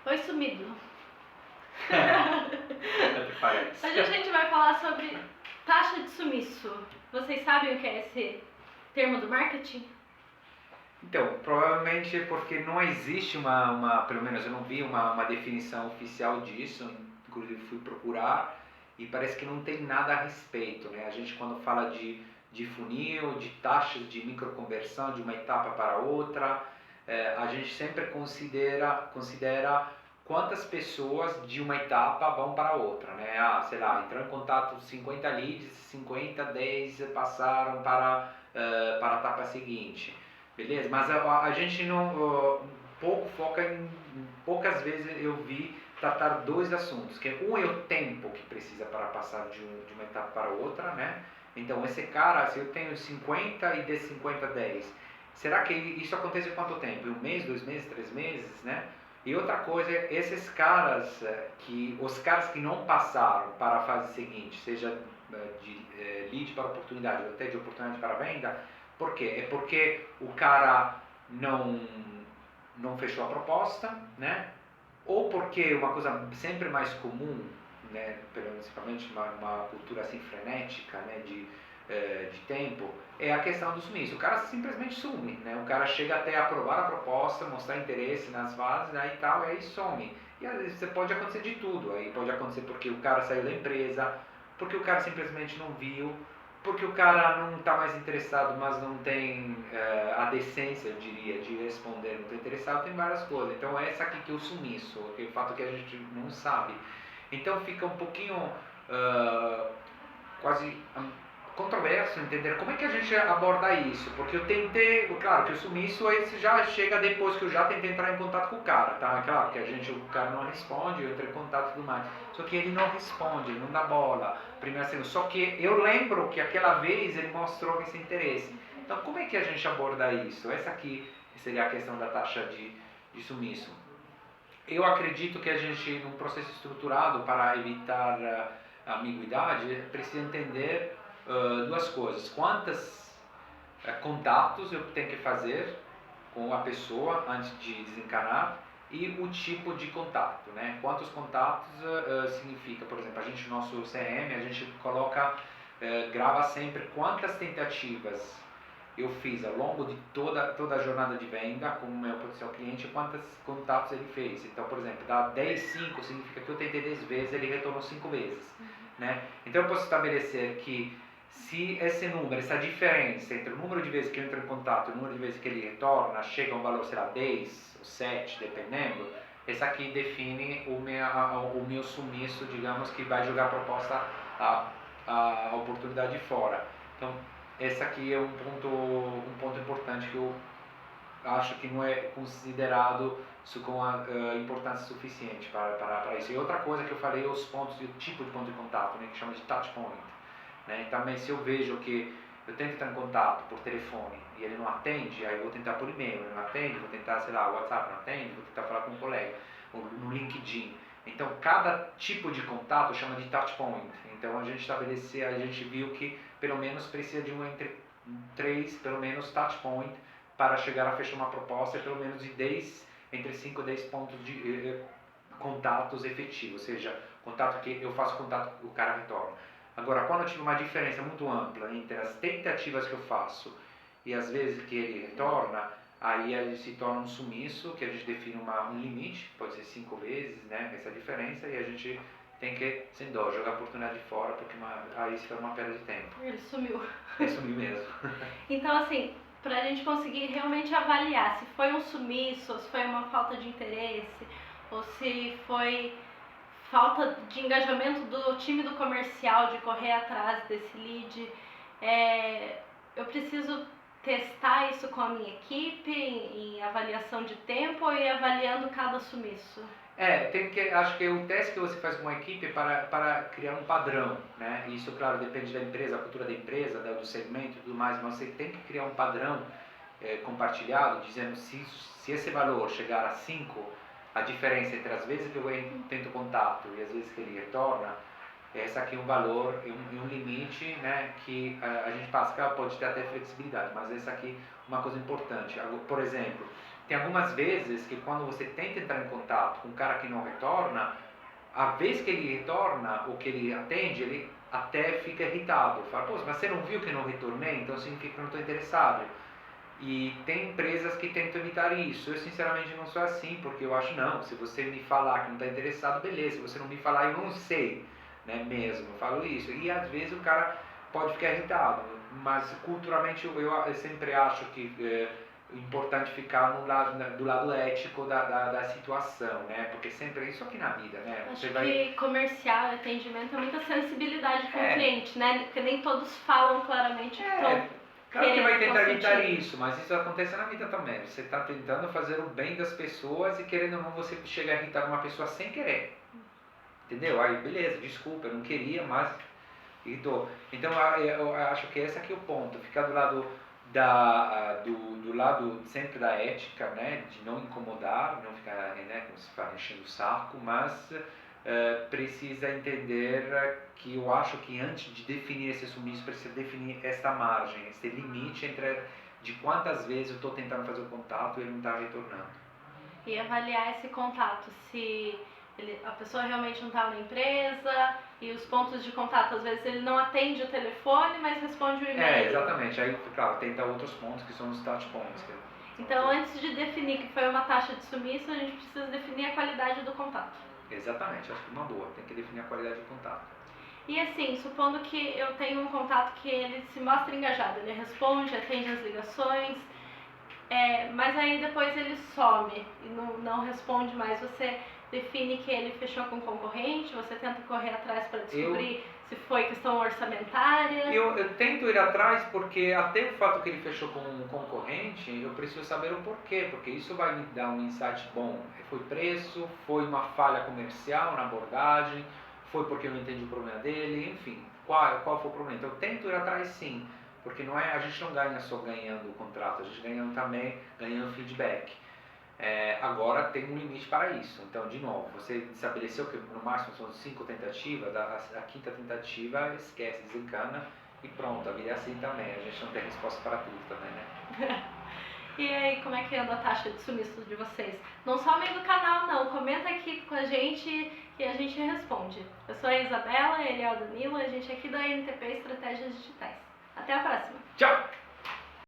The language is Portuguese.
Oi, sumido. Até parece. Hoje a gente vai falar sobre taxa de sumiço. Vocês sabem o que é esse termo do marketing? Então, provavelmente porque não existe pelo menos eu não vi uma definição oficial disso, inclusive fui procurar e parece que não tem nada a respeito, né? A gente quando fala de funil, de taxas de microconversão de uma etapa para outra, a gente sempre considera quantas pessoas de uma etapa vão para outra, né? Sei lá, entrou em contato 50 leads, 50, 10 passaram para a etapa seguinte. Beleza? Mas a gente não pouco foca poucas vezes eu vi tratar dois assuntos, que um é o tempo que precisa para passar de uma etapa para outra, né? Então esse cara, se eu tenho 50 e de 50 10, será que isso acontece em quanto tempo? Um mês, 2 meses, 3 meses, né? E outra coisa, esses caras os caras que não passaram para a fase seguinte, seja de lead para oportunidade ou até de oportunidade para venda, por quê? É porque o cara não fechou a proposta, né? Ou porque uma coisa sempre mais comum, né, principalmente uma cultura assim frenética, né, de tempo, é a questão do sumiço. O cara simplesmente some, né? O cara chega até aprovar a proposta, mostrar interesse nas fases, né, e tal, e aí some. E às vezes pode acontecer de tudo. Aí pode acontecer porque o cara saiu da empresa, porque o cara simplesmente não viu, porque o cara não está mais interessado, mas não tem a decência, eu diria, de responder, não está interessado, tem várias coisas. Então é essa aqui que é o sumiço, que é o fato que a gente não sabe. Então fica um pouquinho quase controverso entender como é que a gente aborda isso, porque eu tentei, claro que o sumiço aí já chega depois que eu já tentei entrar em contato com o cara, tá? Claro que o cara não responde, eu entrei em contato e tudo mais, só que ele não responde, ele não dá bola, primeiro assim, só que eu lembro que aquela vez ele mostrou esse interesse. Então como é que a gente aborda isso? Essa aqui seria a questão da taxa de sumiço. Eu acredito que a gente, num processo estruturado para evitar ambiguidade, precisa entender duas coisas. Quantos contatos eu tenho que fazer com a pessoa antes de desencanar e o tipo de contato, né? Quantos contatos significa, por exemplo, a gente no nosso CRM, a gente grava sempre quantas tentativas eu fiz ao longo de toda a jornada de venda com o meu potencial cliente, quantos contatos ele fez. Então, por exemplo, dá 10, 5 significa que eu tentei 10 vezes, ele retornou 5 vezes. Né? Então eu posso estabelecer que se esse número, essa diferença entre o número de vezes que eu entro em contato e o número de vezes que ele retorna chega a um valor, sei lá, 10 ou 7, dependendo, esse aqui define o meu sumiço, digamos, que vai jogar a proposta, a oportunidade fora. Então, esse aqui é um ponto importante que eu acho que não é considerado isso com a importância suficiente para isso. E outra coisa que eu falei, os pontos e o tipo de ponto de contato, né, que chama de touch point. Né? Também se eu vejo que eu tento entrar em contato por telefone e ele não atende, aí eu vou tentar por e-mail, ele não atende, vou tentar, sei lá, o WhatsApp não atende, vou tentar falar com um colega, ou no LinkedIn. Então, cada tipo de contato chama de touch point. Então, a gente viu que pelo menos precisa de entre 3, pelo menos, touch point para chegar a fechar uma proposta, pelo menos de 10, entre 5 e 10 pontos de contatos efetivos, ou seja, contato que eu faço contato, o cara retorna. Agora, quando eu tive uma diferença muito ampla entre as tentativas que eu faço e as vezes que ele retorna, aí ele se torna um sumiço, que a gente define um limite, pode ser 5 vezes, né, essa diferença, e a gente tem que, sem dó, jogar a oportunidade fora, porque aí se for uma perda de tempo. Ele sumiu. Ele sumiu mesmo. Então, assim, pra gente conseguir realmente avaliar se foi um sumiço, ou se foi uma falta de interesse, ou se foi falta de engajamento do time do comercial de correr atrás desse lead, eu preciso testar isso com a minha equipe em avaliação de ou ir avaliando cada sumiço? Acho que o teste que você faz com uma equipe é para criar um padrão, né? Isso, claro, depende da empresa, a cultura da empresa, do segmento e tudo mais, mas você tem que criar um padrão compartilhado, dizendo se esse valor chegar a 5, a diferença entre as vezes que eu tento contato e as vezes que ele retorna, esse aqui é um valor, um limite, né, que a gente passa, que pode ter até flexibilidade, mas esse aqui é uma coisa importante. Por exemplo, tem algumas vezes que quando você tenta entrar em contato com um cara que não retorna, a vez que ele retorna, ou que ele atende, ele até fica irritado. Fala, pô, mas você não viu que eu não retornei? Então significa que eu não estou interessado. E tem empresas que tentam evitar isso. Eu sinceramente não sou assim, porque eu acho, não, se você me falar que não está interessado, beleza. Se você não me falar, eu não sei, né, mesmo. Eu falo isso. E às vezes o cara pode ficar irritado. Mas culturalmente eu sempre acho que é importante ficar do lado ético da situação, né? Porque sempre é isso aqui na vida, né? Acho que comercial, atendimento é muita sensibilidade com o cliente, né? Porque nem todos falam claramente que estão... Claro que vai tentar evitar isso, mas isso acontece na vida também. Você está tentando fazer o bem das pessoas e querendo ou não você chega a irritar uma pessoa sem querer. Entendeu? Aí beleza, desculpa, eu não queria, mas irritou. Então eu acho que esse aqui é o ponto, ficar do lado do lado sempre da ética, né, de não incomodar, não ficar, né, como se fala, enchendo o saco, mas precisa entender que eu acho que antes de definir esse sumiço, precisa definir essa margem, esse limite entre de quantas vezes eu estou tentando fazer o contato e ele não está retornando. E avaliar esse contato, se a pessoa realmente não está na empresa, e os pontos de contato, às vezes ele não atende o telefone, mas responde o e-mail. Exatamente, aí claro, tenta outros pontos que são os touch points. Então antes de definir que foi uma taxa de sumiço, a gente precisa definir a qualidade do contato. Exatamente, acho que é uma boa, tem que definir a qualidade do contato. E assim, supondo que eu tenho um contato que ele se mostra engajado, ele responde, atende as ligações, mas aí depois ele some e não responde mais, você define que ele fechou com concorrente, você tenta correr atrás para descobrir se foi questão orçamentária? Eu tento ir atrás porque até o fato que ele fechou com um concorrente, eu preciso saber o porquê, porque isso vai me dar um insight bom. Foi preço, foi uma falha comercial na abordagem, foi porque eu não entendi o problema dele, enfim, qual foi o problema. Então eu tento ir atrás sim, porque a gente não ganha só ganhando o contrato, a gente ganha também ganhando feedback. Agora tem um limite para isso. Então, de novo, você estabeleceu que no máximo são 5 tentativas, a quinta tentativa esquece, desencana e pronto, a vida é assim também. A gente não tem resposta para tudo também, né? E aí, como é que anda a taxa de sumiço de vocês? Não some do canal, não. Comenta aqui com a gente e a gente responde. Eu sou a Isabela, ele é o Danilo, a gente é aqui da NTP Estratégias Digitais. Até a próxima. Tchau!